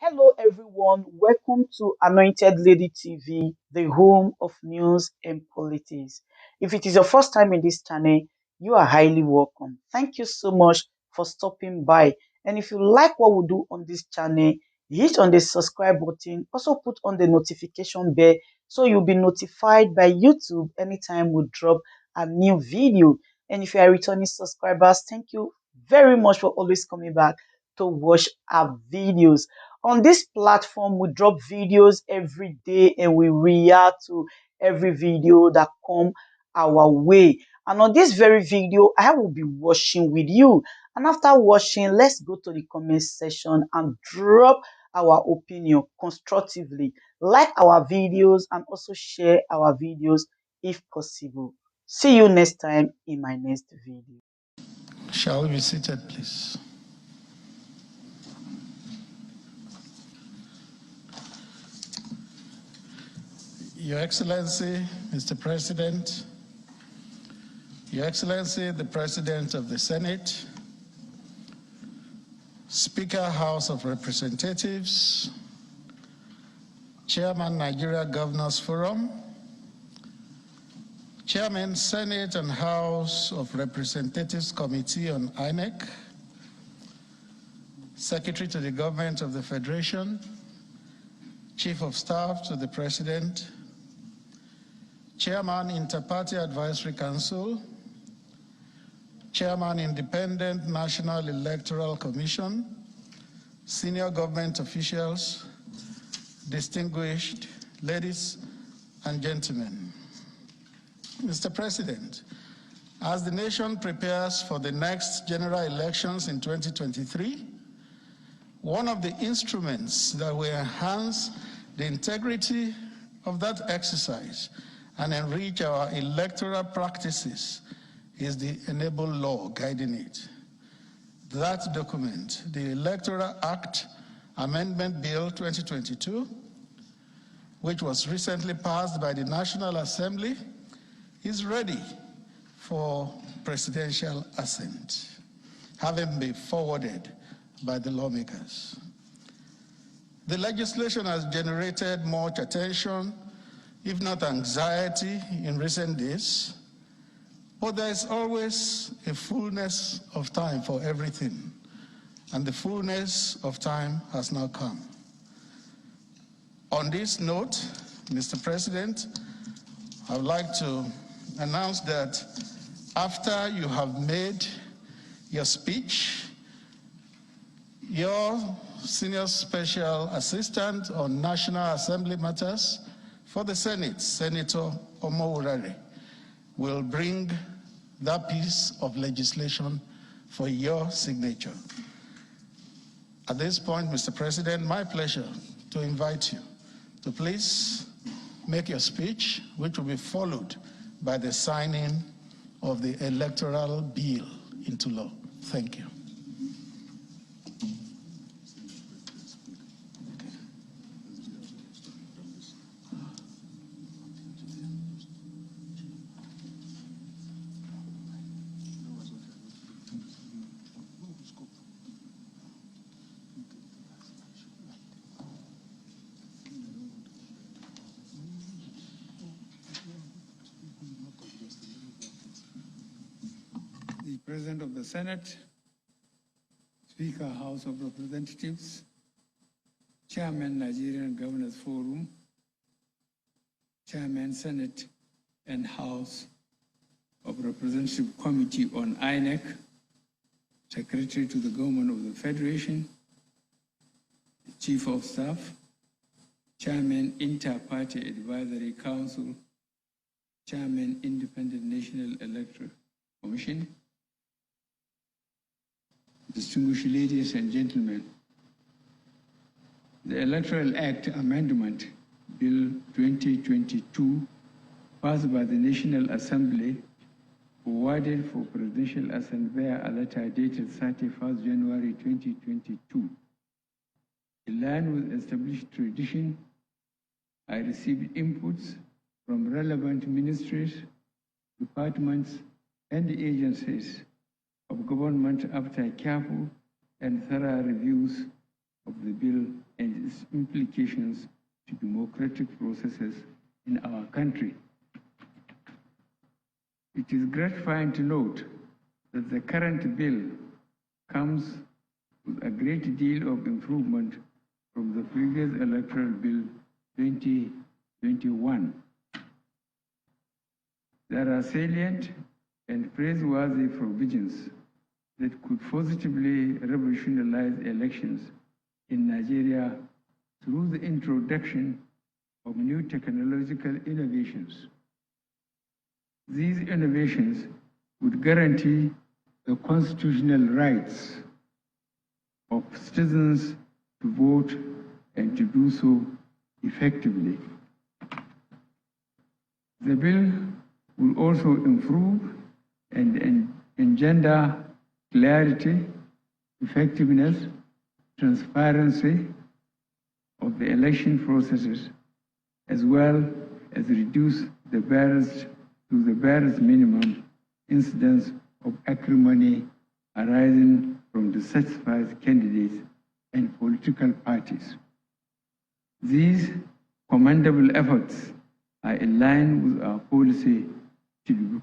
Hello, everyone. Welcome to Anointed Lady TV, the home of news and politics. If it is your first time in this channel, you are highly welcome. Thank you so much for stopping by. And if you like what we do on this channel, hit on the subscribe button. Also put on the notification bell so you'll be notified by YouTube anytime we drop a new video. And if you are returning subscribers, thank you very much for always coming back to watch our videos. On this platform, we drop videos every day and we react to every video that come our way. And on this very video, I will be watching with you. And after watching, let's go to the comment section and drop our opinion constructively. Like our videos and also share our videos if possible. See you next time in my next video. Shall we be seated, please? Your Excellency, Mr. President, Your Excellency, the President of the Senate, Speaker, House of Representatives, Chairman, Nigeria Governors Forum, Chairman, Senate and House of Representatives Committee on INEC, Secretary to the Government of the Federation, Chief of Staff to the President, Chairman, Inter-Party Advisory Council, Chairman, Independent National Electoral Commission, senior government officials, distinguished ladies and gentlemen. Mr. President, as the nation prepares for the next general elections in 2023, one of the instruments that will enhance the integrity of that exercise and enrich our electoral practices is the Enable Law guiding it. That document, the Electoral Act Amendment Bill 2022, which was recently passed by the National Assembly, is ready for presidential assent, having been forwarded by the lawmakers. The legislation has generated much attention, if not anxiety, in recent days, but there is always a fullness of time for everything, and the fullness of time has now come. On this note, Mr. President, I would like to announce that after you have made your speech, your Senior Special Assistant on National Assembly Matters for the Senate, Senator Omowurare, will bring that piece of legislation for your signature. At this point, Mr. President, my pleasure to invite you to please make your speech, which will be followed by the signing of the electoral bill into law. Thank you. The President of the Senate, Speaker, House of Representatives, Chairman, Nigerian Governors Forum, Chairman, Senate and House of Representative Committee on INEC, Secretary to the Government of the Federation, Chief of Staff, Chairman, Inter-Party Advisory Council, Chairman, Independent National Electoral Commission, distinguished ladies and gentlemen, the Electoral Act Amendment Bill 2022, passed by the National Assembly, forwarded for presidential assent via a letter dated 31st January 2022. In line with established tradition, I received inputs from relevant ministries, departments, and agencies of government after careful and thorough reviews of the bill and its implications to democratic processes in our country. It is gratifying to note that the current bill comes with a great deal of improvement from the previous Electoral Bill 2021. There are salient and praiseworthy provisions that could positively revolutionize elections in Nigeria through the introduction of new technological innovations. These innovations would guarantee the constitutional rights of citizens to vote and to do so effectively. The bill will also improve and engender clarity, effectiveness, transparency of the election processes, as well as reduce the barriers to the barest minimum incidence of acrimony arising from dissatisfied candidates and political parties. These commendable efforts are in line with our policy to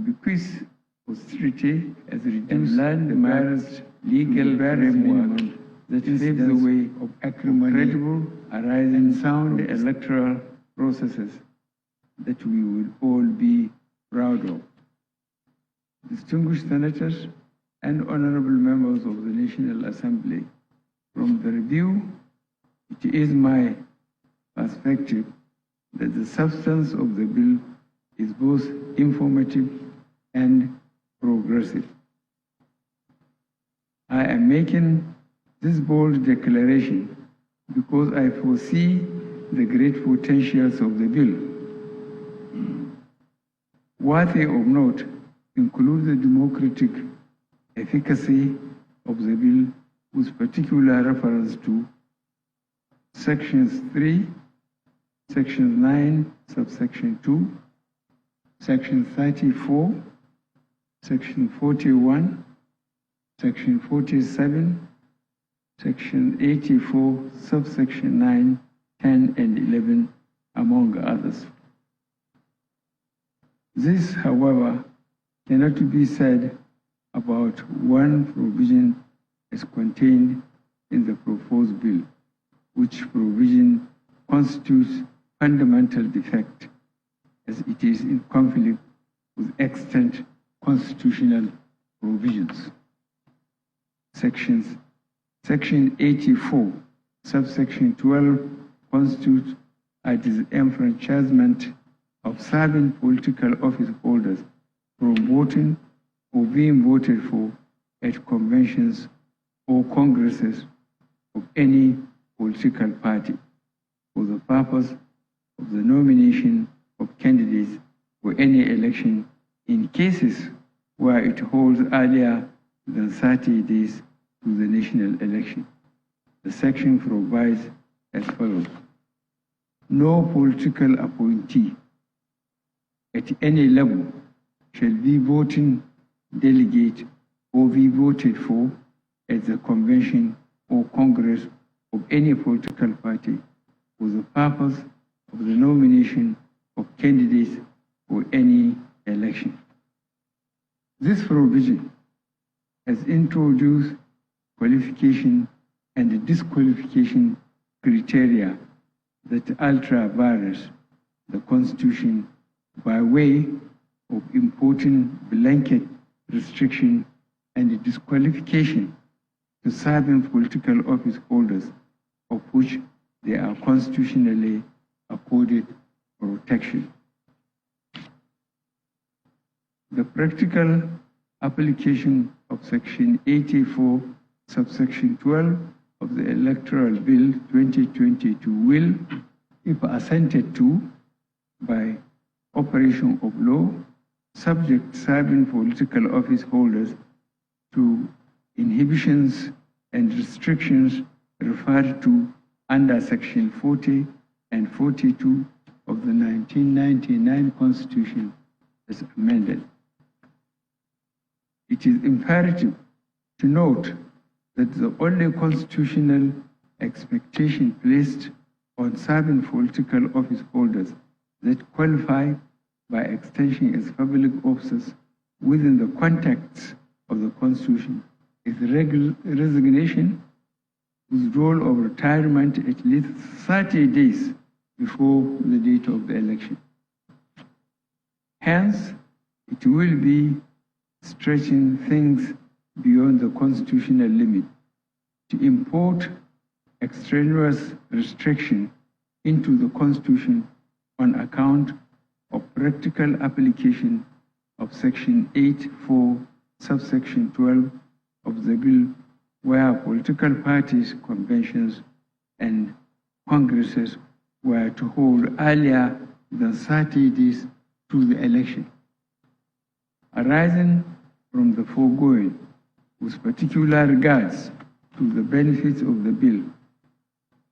bequeath austerity as reduce the barest legal framework that paves the way of acrimony, credible, arising sound electoral processes that we will all be proud of. Distinguished senators and honorable members of the National Assembly, from the review, it is my perspective that the substance of the bill is both informative and progressive. I am making this bold declaration because I foresee the great potentials of the bill. Worthy of note include the democratic efficacy of the bill with particular reference to Sections 3, Section 9, subsection 2, Section 34, Section 41, Section 47, Section 84, subsection 9, 10, and 11, among others. This, however, cannot be said about one provision as contained in the proposed bill, which provision constitutes fundamental defect, as it is in conflict with extant constitutional provisions. Section 84, subsection 12, constitutes a disenfranchisement of serving political office holders from voting or being voted for at conventions or congresses of any political party for the purpose of the nomination of candidates for any election in cases where it holds earlier than 30 days to the national election. The section provides as follows: no political appointee at any level shall be voting delegate or be voted for at the convention or congress of any political party for the purpose of the nomination of candidates for any election. This provision has introduced qualification and disqualification criteria that alter various the Constitution by way of imposing blanket restriction and disqualification to serving political office holders, of which they are constitutionally accorded protection. The practical application of Section 84, subsection 12 of the Electoral Bill 2022 will, if assented to by operation of law, subject serving political office holders to inhibitions and restrictions referred to under Section 40 and 42 of the 1999 Constitution as amended. It is imperative to note that the only constitutional expectation placed on serving political office holders that qualify by extension as public officers within the context of the Constitution is resignation, withdrawal or retirement at least 30 days before the date of the election. Hence, it will be stretching things beyond the constitutional limit to import extraneous restriction into the Constitution on account of practical application of Section 8(4), subsection 12 of the bill, where political parties, conventions, and congresses were to hold earlier than 30 days to the election. Arising from the foregoing, with particular regards to the benefits of the bill,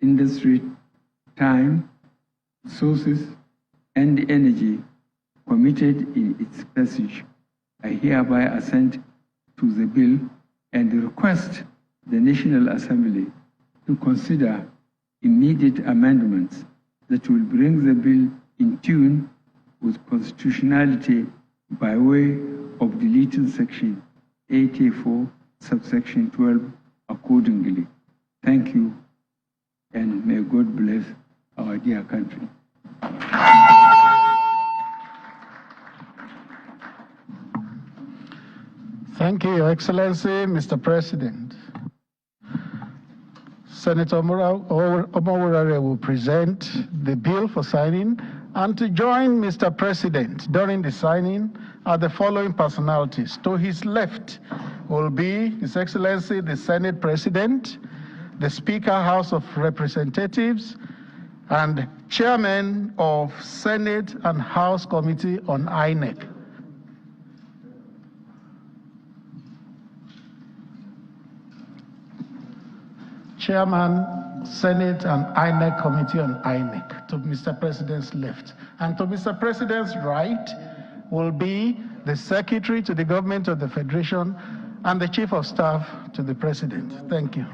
industry, time, resources, and energy committed in its passage, I hereby assent to the bill and request the National Assembly to consider immediate amendments that will bring the bill in tune with constitutionality by way of deleting Section 84, subsection 12 accordingly. Thank you, and may God bless our dear country. Thank you, Your Excellency, Mr. President. Senator Omowurare will present the bill for signing, and to join Mr. President during the signing are the following personalities. To his left will be His Excellency the Senate President, the Speaker, House of Representatives, and Chairman of Senate and House Committee on INEC. Chairman, Senate and INEC Committee on INEC, to Mr. President's left. And to Mr. President's right will be the Secretary to the Government of the Federation and the Chief of Staff to the President. Thank you.